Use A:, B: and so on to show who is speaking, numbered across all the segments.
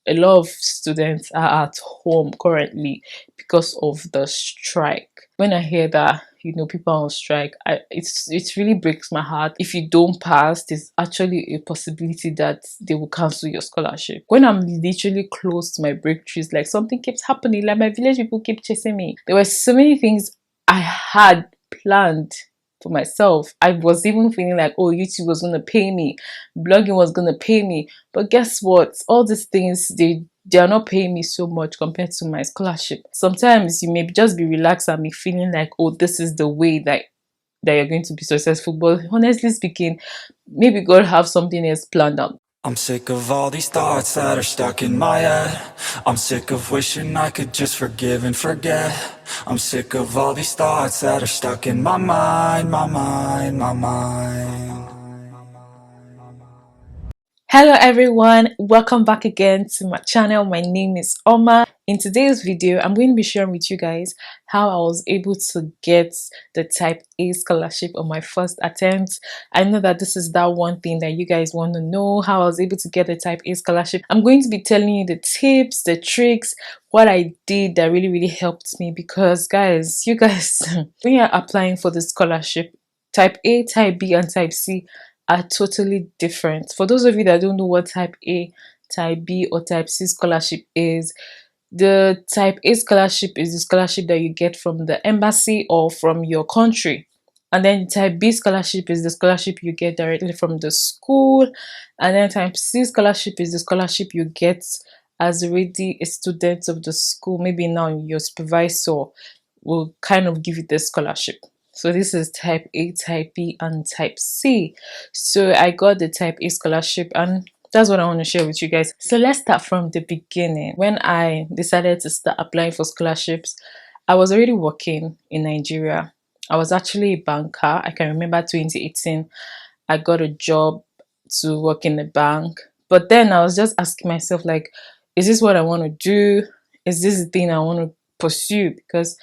A: a lot of students are at home currently because of the strike. When I hear that, people are on strike, it really breaks my heart. If you don't pass, there's actually a possibility that they will cancel your scholarship. When I'm literally close to my breakthroughs, like something keeps happening, like my village people keep chasing me. There were so many things I had planned for myself. I was even feeling like, oh, YouTube was gonna pay me, blogging was gonna pay me. But guess what? All these things, they are not paying me so much compared to my scholarship. Sometimes you may just be relaxed and be feeling like, oh, this is the way that you're going to be successful. But honestly speaking, maybe God have something else planned out.
B: I'm sick of all these thoughts that are stuck in my head. I'm sick of wishing I could just forgive and forget. I'm sick of all these thoughts that are stuck in my mind, my mind, my mind.
A: Hello everyone, welcome back again to my channel. My name is Oma. In today's video, I'm going to be sharing with you guys how I was able to get the Type A scholarship on my first attempt. I know that this is that one thing that you guys want to know, how I was able to get the Type A scholarship. I'm going to be telling you the tips, the tricks, what I did that really helped me, because guys, you guys, when you're applying for the scholarship, Type A, Type B and Type C are totally different. For those of you that don't know what Type A, Type B or Type C scholarship is, the Type A scholarship is the scholarship that you get from the embassy or from your country. And then Type B scholarship is the scholarship you get directly from the school. And then Type C scholarship is the scholarship you get as already a student of the school. Maybe now your supervisor will kind of give you the scholarship. So this is Type A, Type B and Type C. So I got the Type A scholarship, and that's what I want to share with you guys. So let's start from the beginning. When I decided to start applying for scholarships, I was already working in Nigeria. I was actually a banker. I can remember 2018, I got a job to work in the bank. But then I was just asking myself, like, is this what I want to do? Is this the thing I want to pursue? Because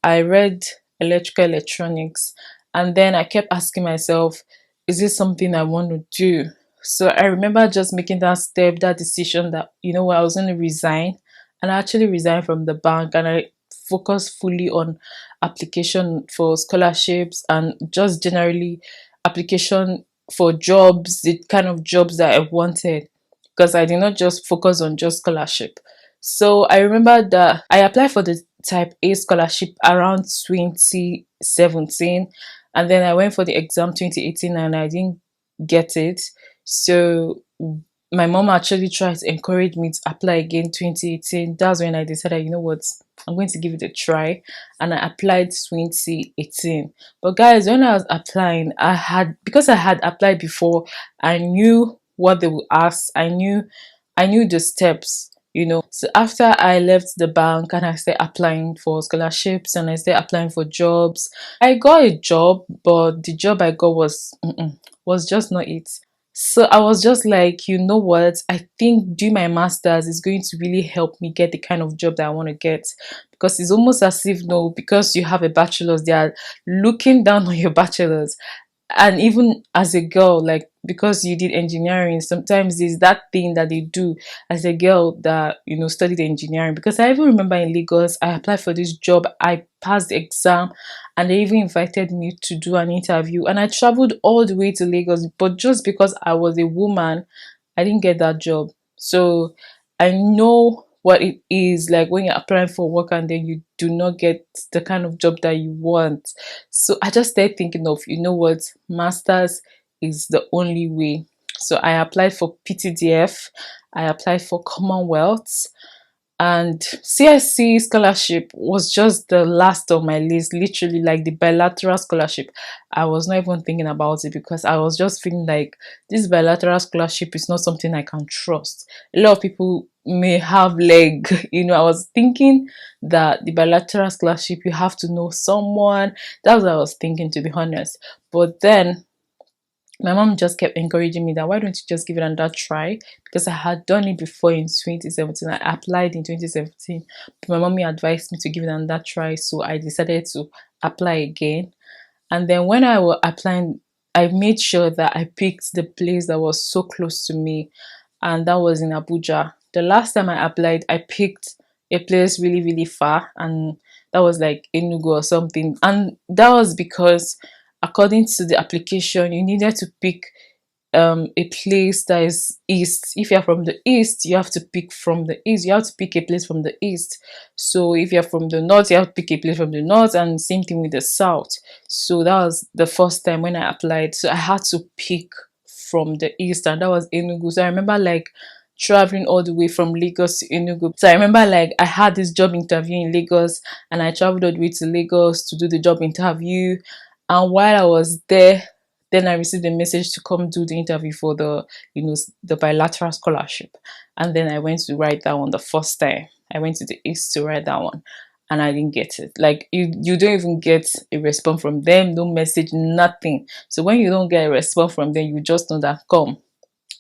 A: I read electronics, and then I kept asking myself, is this something I want to do? So I remember just making that step, that decision that, I was going to resign. And I actually resigned from the bank, and I focused fully on application for scholarships and just generally application for jobs, the kind of jobs that I wanted, because I did not just focus on just scholarship. So I remember that I applied for the Type A scholarship around 2017, and then I went for the exam 2018 and I didn't get it. So my mom actually tried to encourage me to apply again 2018. That's when I decided, you know what, I'm going to give it a try, and I applied 2018. But guys, when I was applying, because I had applied before, I knew what they would ask. I knew the steps. So after I left the bank and I started applying for scholarships and I started applying for jobs, I got a job, but the job I got was just not it. So I was just like, you know what, I think doing my master's is going to really help me get the kind of job that I want to get, because it's almost as if, no, because you have a bachelor's, they are looking down on your bachelor's. And even as a girl, like, because you did engineering, sometimes there's that thing that they do as a girl that studied engineering. Because I even remember in Lagos, I applied for this job, I passed the exam, and they even invited me to do an interview, and I traveled all the way to Lagos, but just because I was a woman, I didn't get that job. So I know what it is like when you're applying for work and then you do not get the kind of job that you want. So I just started thinking of, you know what, masters is the only way. So I applied for PTDF, I applied for Commonwealth, and CSC scholarship was just the last of my list, literally, like the bilateral scholarship. I was not even thinking about it because I was just feeling like this bilateral scholarship is not something I can trust. A lot of people may have leg, I was thinking that the bilateral scholarship, you have to know someone. That's what I was thinking, to be honest. But then my mom just kept encouraging me that why don't you just give it another try, because I had done it before in 2017. I applied in 2017, but my mommy advised me to give it another try, so I decided to apply again. And then when I was applying, I made sure that I picked the place that was so close to me, and that was in Abuja, The last time I applied, I picked a place really, really far, and that was like Enugu or something. And that was because, according to the application, you needed to pick a place that is east. If you're from the east, you have to pick from the east. You have to pick a place from the east. So if you're from the north, you have to pick a place from the north, and same thing with the south. So that was the first time when I applied. So I had to pick from the east, and that was Enugu. So I remember like traveling all the way from Lagos to Enugu. So I remember like I had this job interview in Lagos, and I traveled all the way to Lagos to do the job interview. And while I was there, then I received a message to come do the interview for the, the bilateral scholarship. And then I went to write that one the first time. I went to the East to write that one, and I didn't get it. Like you don't even get a response from them, no message, nothing. So when you don't get a response from them, you just know that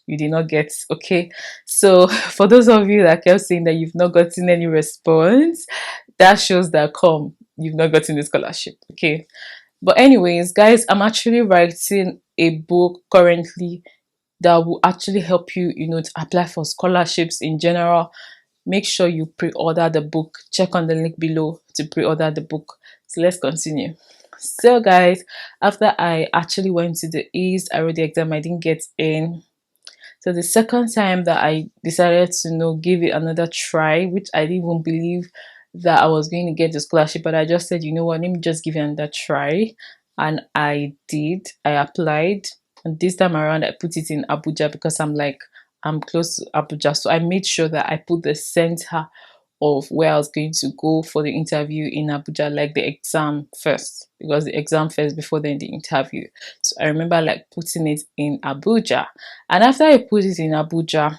A: you did not get. Okay, so for those of you that kept saying that you've not gotten any response, that shows that you've not gotten the scholarship. Okay, but anyways, guys, I'm actually writing a book currently that will actually help you, to apply for scholarships in general. Make sure you pre-order the book. Check on the link below to pre-order the book. So let's continue. So guys, after I actually went to the East, I wrote the exam, I didn't get in. So the second time that I decided to give it another try, which I didn't even believe that I was going to get the scholarship, but I just said, you know what, let me just give it another try. And I did. I applied, and this time around I put it in Abuja because I'm close to Abuja. So I made sure that I put the center of where I was going to go for the interview in Abuja, like the exam first, because the exam first before then the interview. So I remember like putting it in Abuja, and after I put it in Abuja,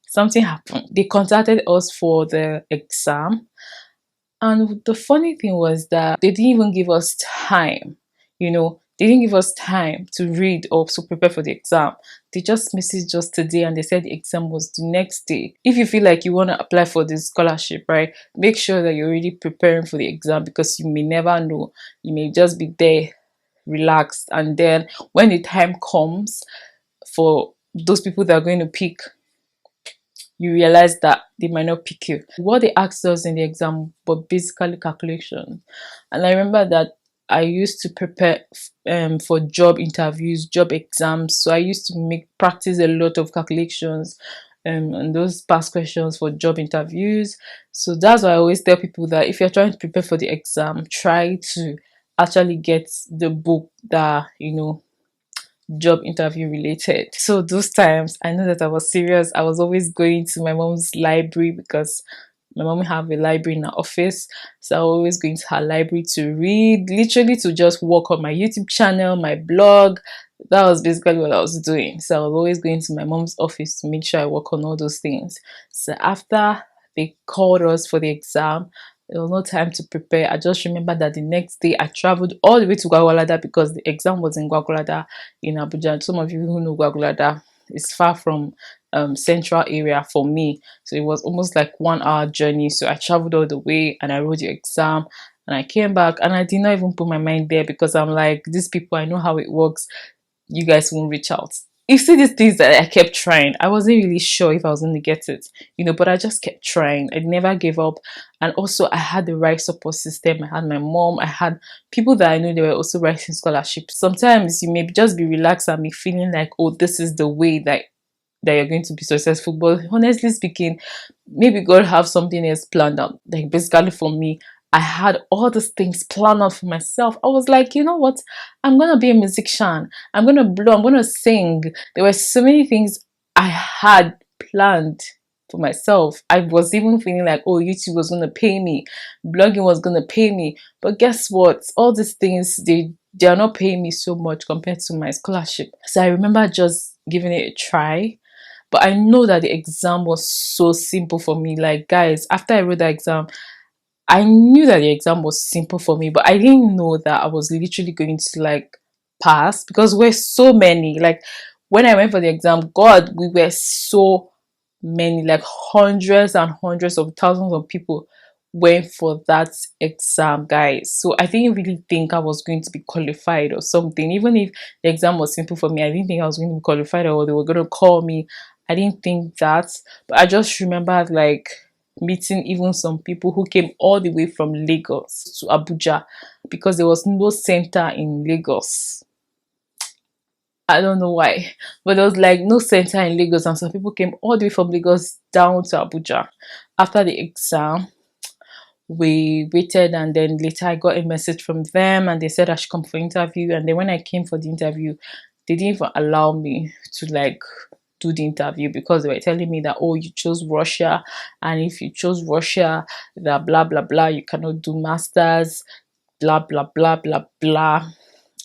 A: something happened. They contacted us for the exam, and the funny thing was that they didn't even give us time, they didn't give us time to read or to prepare for the exam. They just messaged us today and they said the exam was the next day. If you feel like you want to apply for this scholarship, right, make sure that you're already preparing for the exam, because you may never know. You may just be there relaxed, and then when the time comes for those people that are going to pick, you realize that they might not pick you. What they asked us in the exam were basically calculations. And I remember that I used to prepare for job interviews, job exams. So I used to practice a lot of calculations and those past questions for job interviews. So that's why I always tell people that if you're trying to prepare for the exam, try to actually get the book that, job interview related. So those times I know that I was serious. I was always going to my mom's library, because my mom have a library in her office. So I was always going to her library to read, literally to just work on my YouTube channel, my blog. That was basically what I was doing. So I was always going to my mom's office to make sure I work on all those things. So after they called us for the exam, there was no time to prepare. I just remember that the next day I traveled all the way to Gwagwalada, because the exam was in Gwagwalada in Abuja. Some of you who know Gwagwalada, it's far from central area for me. So it was almost like 1 hour journey. So I traveled all the way and I wrote the exam, and I came back, and I did not even put my mind there, because I'm like, these people, I know how it works. You guys won't reach out. You see these things that I kept trying. I wasn't really sure if I was going to get it, but I just kept trying. I never gave up. And also I had the right support system. I had my mom. I had people that I knew they were also writing scholarships. Sometimes you may just be relaxed and be feeling like, oh, this is the way that you're going to be successful. But honestly speaking, maybe God have something else planned out. Like basically for me, I had all these things planned out for myself. I was like, you know what? I'm going to be a musician. I'm going to blow. I'm going to sing. There were so many things I had planned for myself. I was even feeling like, oh, YouTube was going to pay me. Blogging was going to pay me. But guess what? All these things, they are not paying me so much compared to my scholarship. So I remember just giving it a try. But I know that the exam was so simple for me. Like, guys, after I wrote the exam, I knew that the exam was simple for me, but I didn't know that I was literally going to like pass, because we're so many. Like when I went for the exam, God, we were so many, like hundreds and hundreds of thousands of people went for that exam, guys. So I didn't really think I was going to be qualified or something. Even if the exam was simple for me, I didn't think I was going to be qualified, or they were going to call me. I didn't think that, but I just remembered like meeting even some people who came all the way from Lagos to Abuja because there was no center in Lagos. I don't know why, but there was like no center in Lagos, and some people came all the way from Lagos down to Abuja. After the exam, we waited, and then later I got a message from them, and they said I should come for interview. And then when I came for the interview, they didn't even allow me to like do the interview because they were telling me that, oh, you chose Russia, and if you chose Russia, that blah blah blah, you cannot do masters, blah blah blah blah blah.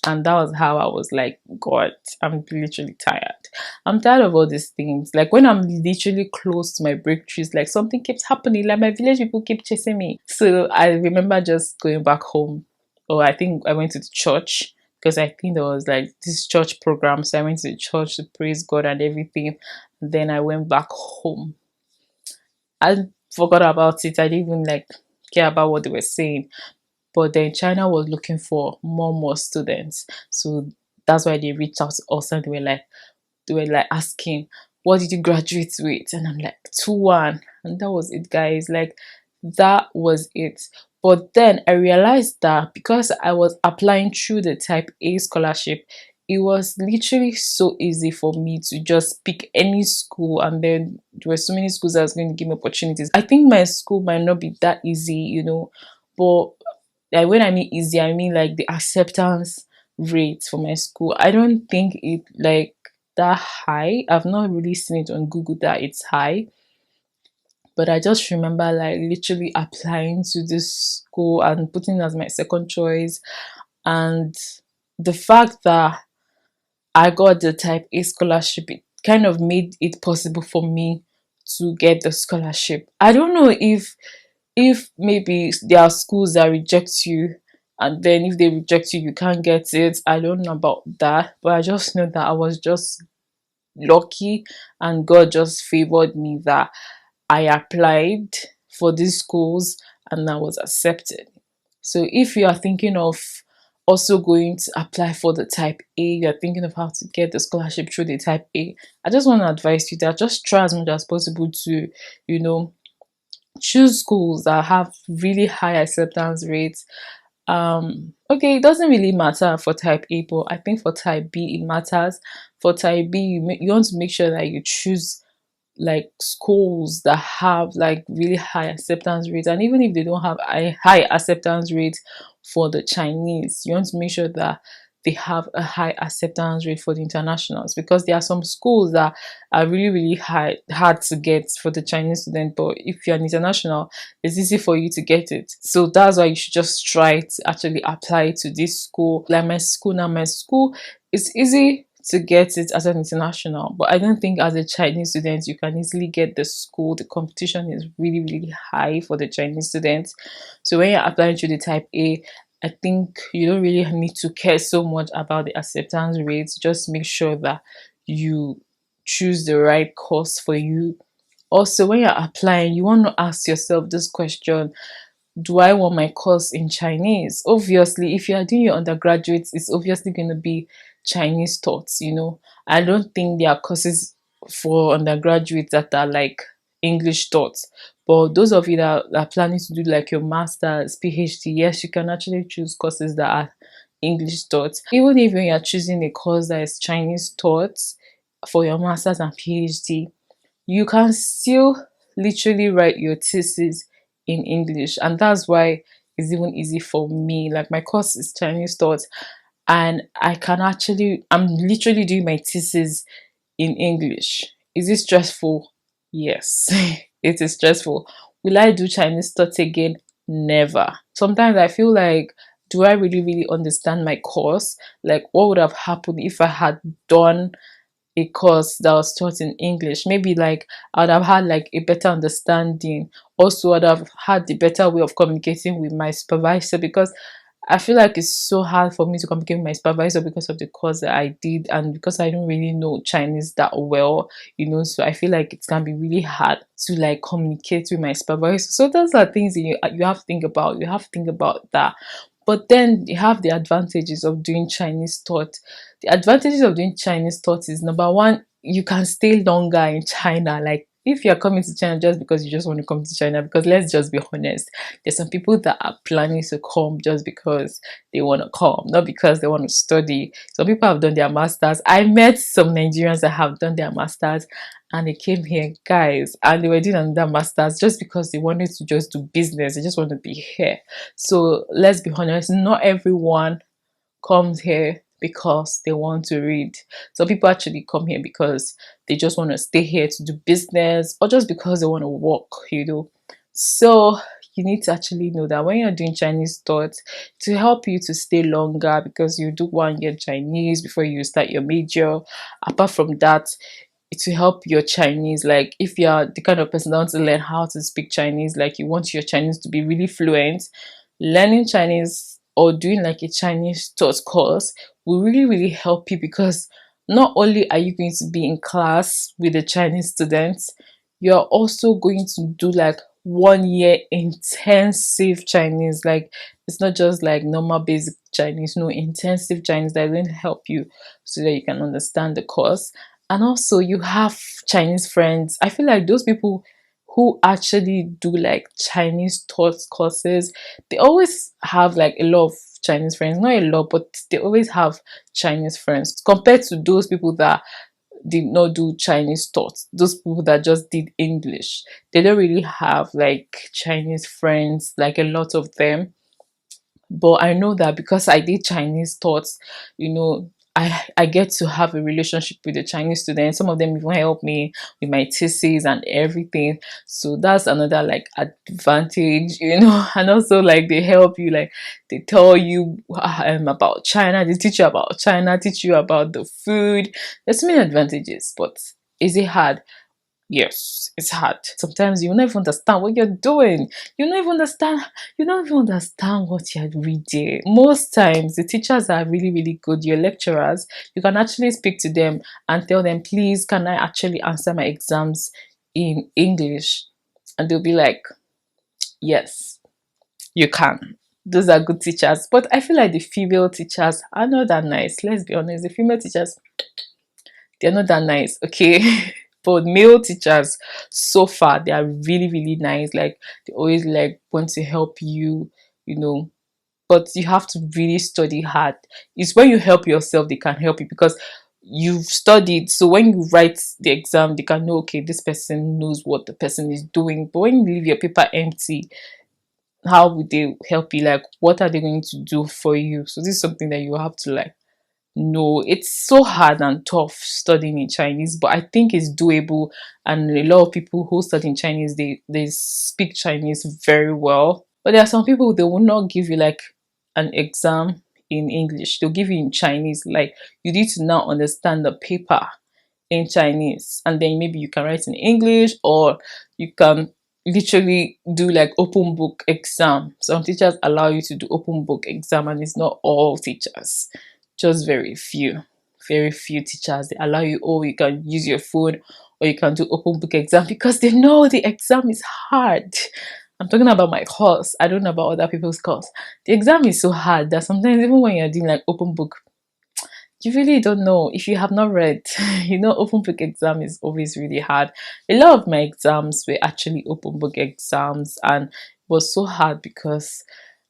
A: And that was how I was like, God, I'm literally tired. I'm tired of all these things. Like when I'm literally close to my breakthroughs, like something keeps happening. Like my village people keep chasing me. So I remember just going back home. Or I think I went to the church because I think there was like this church program. So I went to the church to praise God and everything. Then I went back home. I forgot about it. I didn't even like care about what they were saying. But then China was looking for more students, so that's why they reached out to us, and they were like asking, what did you graduate with? And I'm like, 2-1. And that was it, guys. Like that was it. But then I realized that because I was applying through the type A scholarship, it was literally so easy for me to just pick any school, and then there were so many schools that was going to give me opportunities. I think my school might not be that easy, but like when I mean easy, I mean like the acceptance rate for my school. I don't think it like that high. I've not really seen it on Google that it's high, but I just remember like literally applying to this school and putting it as my second choice. And the fact that I got the type A scholarship, it kind of made it possible for me to get the scholarship. I don't know if maybe there are schools that reject you, and then if they reject you, you can't get it. I don't know about that, but I just know that I was just lucky, and God just favored me that I applied for these schools and I was accepted. So if you are thinking of also going to apply for the type A, you're thinking of how to get the scholarship through the type A, I just want to advise you that just try as much as possible to, you know, choose schools that have really high acceptance rates. Okay, it doesn't really matter for type A, but I think for type B it matters. For type B, you want to make sure that you choose like schools that have like really high acceptance rates. And even if they don't have a high acceptance rate for the Chinese, you want to make sure that they have a high acceptance rate for the internationals, because there are some schools that are really hard to get for the Chinese student, but if you're an international, it's easy for you to get it. So that's why you should just try to actually apply to this school. Like my school is easy to get it as an international, but I don't think as a Chinese student you can easily get the school. The competition is really high for the Chinese students. So when you're applying to the type A, I think you don't really need to care so much about the acceptance rates. Just make sure that you choose the right course for you. Also, when you're applying, you want to ask yourself this question: do I want my course in Chinese? Obviously, if you are doing your undergraduate, it's obviously going to be Chinese taught. I don't think there are courses for undergraduates that are like English taught. But those of you that are planning to do like your master's, PhD, yes, you can actually choose courses that are English taught. Even if you are choosing a course that is Chinese taught for your master's and PhD, you can still literally write your thesis in English. And that's why it's even easy for me. Like my course is Chinese taught, and I'm literally doing my thesis in English. Is it stressful? Yes, it is stressful. Will I do Chinese taught again? Never. Sometimes I feel like, do I really understand my course? Like, what would have happened if I had done a course that was taught in English? Maybe like I would have had like a better understanding. Also, I'd have had the better way of communicating with my supervisor, because I feel like it's so hard for me to communicate with my supervisor because of the course that I did, and because I don't really know Chinese that well, so I feel like it can be really hard to like communicate with my supervisor. So those are things that you have to think about. You have to think about that. But then you have the advantages of doing Chinese taught. The advantages of doing Chinese taught is, number one, you can stay longer in China. Like if you're coming to China just because you just want to come to China, because let's just be honest, there's some people that are planning to come just because they want to come, not because they want to study. Some people have done their masters. I met some Nigerians that have done their masters and they came here, guys, and they were doing another masters just because they wanted to just do business. They just want to be here. So let's be honest, not everyone comes here because they want to read. Some people actually come here because they just want to stay here to do business or just because they want to work, you know. So you need to actually know that when you're doing Chinese thoughts, to help you to stay longer, because you do 1 year Chinese before you start your major. Apart from that, it will help your Chinese. Like if you're the kind of person that wants to learn how to speak Chinese, like you want your Chinese to be really fluent, learning Chinese or doing like a Chinese thoughts course will really help you, because not only are you going to be in class with the Chinese students, you're also going to do like 1 year intensive Chinese. Like it's not just like normal basic Chinese, no, intensive Chinese that will help you so that you can understand the course. And also you have Chinese friends. I feel like those people who actually do like Chinese thoughts courses, they always have like a lot of Chinese friends. Not a lot, but they always have Chinese friends compared to those people that did not do Chinese thoughts. Those people that just did English, they don't really have like Chinese friends, like a lot of them. But I know that because I did Chinese thoughts, you know, I get to have a relationship with the Chinese students. Some of them even help me with my thesis and everything. So that's another like advantage, you know. And also like they help you, like they tell you about China, they teach you about China, teach you about the food. There's so many advantages, but is it hard? Yes, it's hard. Sometimes you don't even understand what you're doing. You don't even understand. You don't even understand what you're reading. Most times, the teachers are really good. Your lecturers, you can actually speak to them and tell them, please, can I actually answer my exams in English? And they'll be like, yes, you can. Those are good teachers. But I feel like the female teachers are not that nice. Let's be honest. The female teachers, they're not that nice, okay? But male teachers, so far, they are really nice. Like they always like want to help you, you know. But you have to really study hard. It's when you help yourself, they can help you, because you've studied. So when you write the exam, they can know, okay, this person knows what the person is doing. But when you leave your paper empty, how would they help you? Like, what are they going to do for you? So this is something that you have to like, no, it's so hard and tough studying in Chinese, but I think it's doable. And a lot of people who study in Chinese, they speak Chinese very well. But there are some people, they will not give you like an exam in English. They'll give you in Chinese. Like you need to now understand the paper in Chinese, and then maybe you can write in English, or you can literally do like open book exam. Some teachers allow you to do open book exam, and it's not all teachers, just very few teachers. They allow you, oh, you can use your phone or you can do open book exam, because they know the exam is hard. I'm talking about my course. I don't know about other people's course. The exam is so hard that sometimes even when you're doing like open book, you really don't know if you have not read. You know, open book exam is always really hard. A lot of my exams were actually open book exams, and it was so hard because,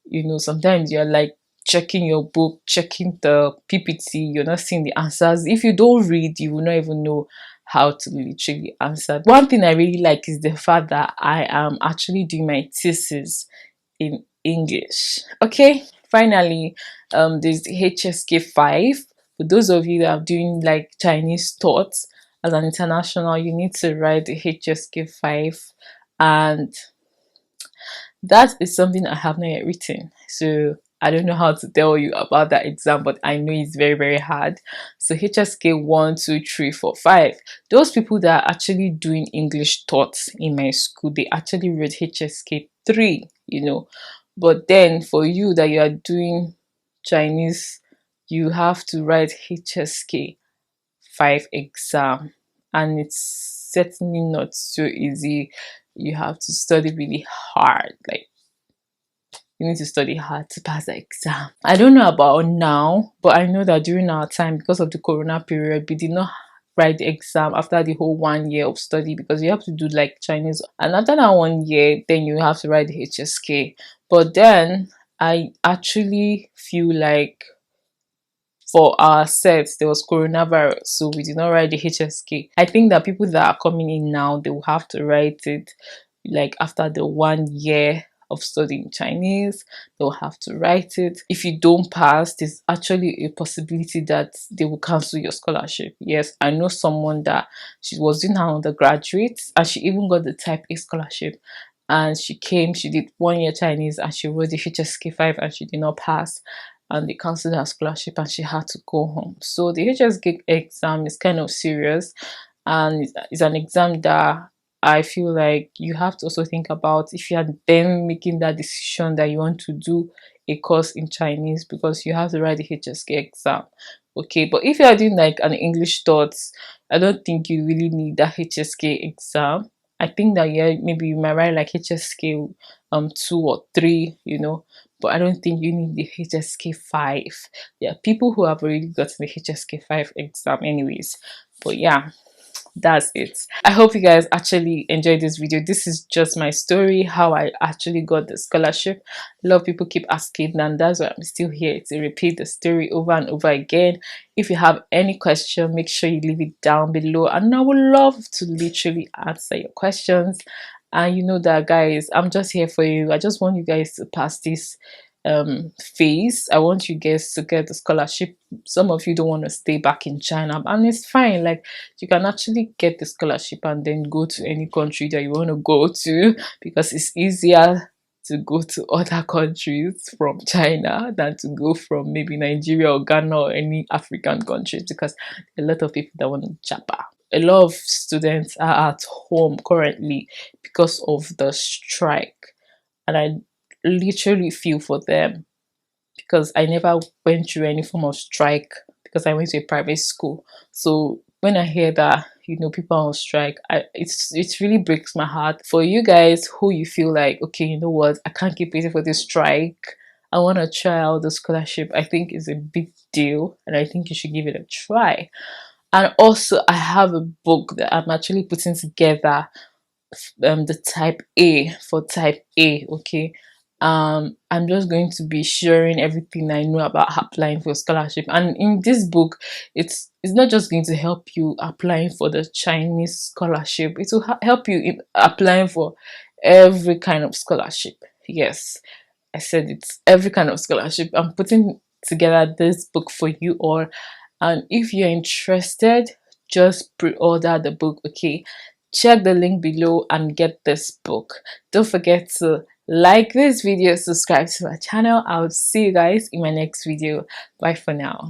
A: you know, sometimes you're like checking your book, checking the PPT, you're not seeing the answers. If you don't read, you will not even know how to literally answer. One thing I really like is the fact that I am actually doing my thesis in English. Okay, finally, there's the HSK 5. For those of you that are doing like Chinese thoughts as an international, you need to write the HSK 5, and that is something I have not yet written. So I don't know how to tell you about that exam, but I know it's very hard. So HSK 1, 2, 3, 4, 5. Those people that are actually doing English thoughts in my school, they actually wrote HSK 3, you know. But then for you that you are doing Chinese, you have to write HSK 5 exam, and it's certainly not so easy. You have to study really hard. Like you need to study hard to pass the exam. I don't know about now, but I know that during our time, because of the corona period, we did not write the exam after the whole 1 year of study, because you have to do like Chinese, and after that 1 year then you have to write the HSK. But then I actually feel like for our sets there was coronavirus, so we did not write the HSK. I think that people that are coming in now, they will have to write it like after the 1 year of studying Chinese. They'll have to write it. If you don't pass, there's actually a possibility that they will cancel your scholarship. Yes, I know someone that she was doing her undergraduate and she even got the type A scholarship, and she came, she did 1 year Chinese and she wrote the HSK 5 and she did not pass, and they cancelled her scholarship and she had to go home. So the HSK exam is kind of serious, and it's an exam that I feel like you have to also think about if you are then making that decision that you want to do a course in Chinese, because you have to write the HSK exam. Okay, but if you are doing like an English thoughts, I don't think you really need that HSK exam. I think that, yeah, maybe you might write like HSK 2 or 3, but I don't think you need the HSK 5. There are people who have already gotten the HSK 5 exam anyways. But yeah, that's it. I hope you guys actually enjoyed this video. This is just my story, how I actually got the scholarship. A lot of people keep asking, and that's why I'm still here to repeat the story over and over again. If you have any question, make sure you leave it down below, and I would love to literally answer your questions. And you know that, guys, I'm just here for you. I just want you guys to pass this phase. I want you guys to get the scholarship. Some of you don't want to stay back in China, and it's fine. Like, you can actually get the scholarship and then go to any country that you want to go to, because it's easier to go to other countries from China than to go from maybe Nigeria or Ghana or any African countries, because a lot of people that want to chapa. A lot of students are at home currently because of the strike, and I literally feel for them, because I never went through any form of strike because I went to a private school. So when I hear that, people are on strike, it really breaks my heart. For you guys who you feel like, okay, you know what, I can't keep waiting for this strike, I want to try out the scholarship, I think it's a big deal, and I think you should give it a try. And also, I have a book that I'm actually putting together, the type A, for type A. Okay, I'm just going to be sharing everything I know about applying for scholarship, and in this book, it's not just going to help you applying for the Chinese scholarship, it will help you in applying for every kind of scholarship. Yes, I said it's every kind of scholarship. I'm putting together this book for you all, and if you're interested, just pre-order the book. Okay, check the link below and get this book. Don't forget to like this video, subscribe to my channel. I'll see you guys in my next video. Bye for now.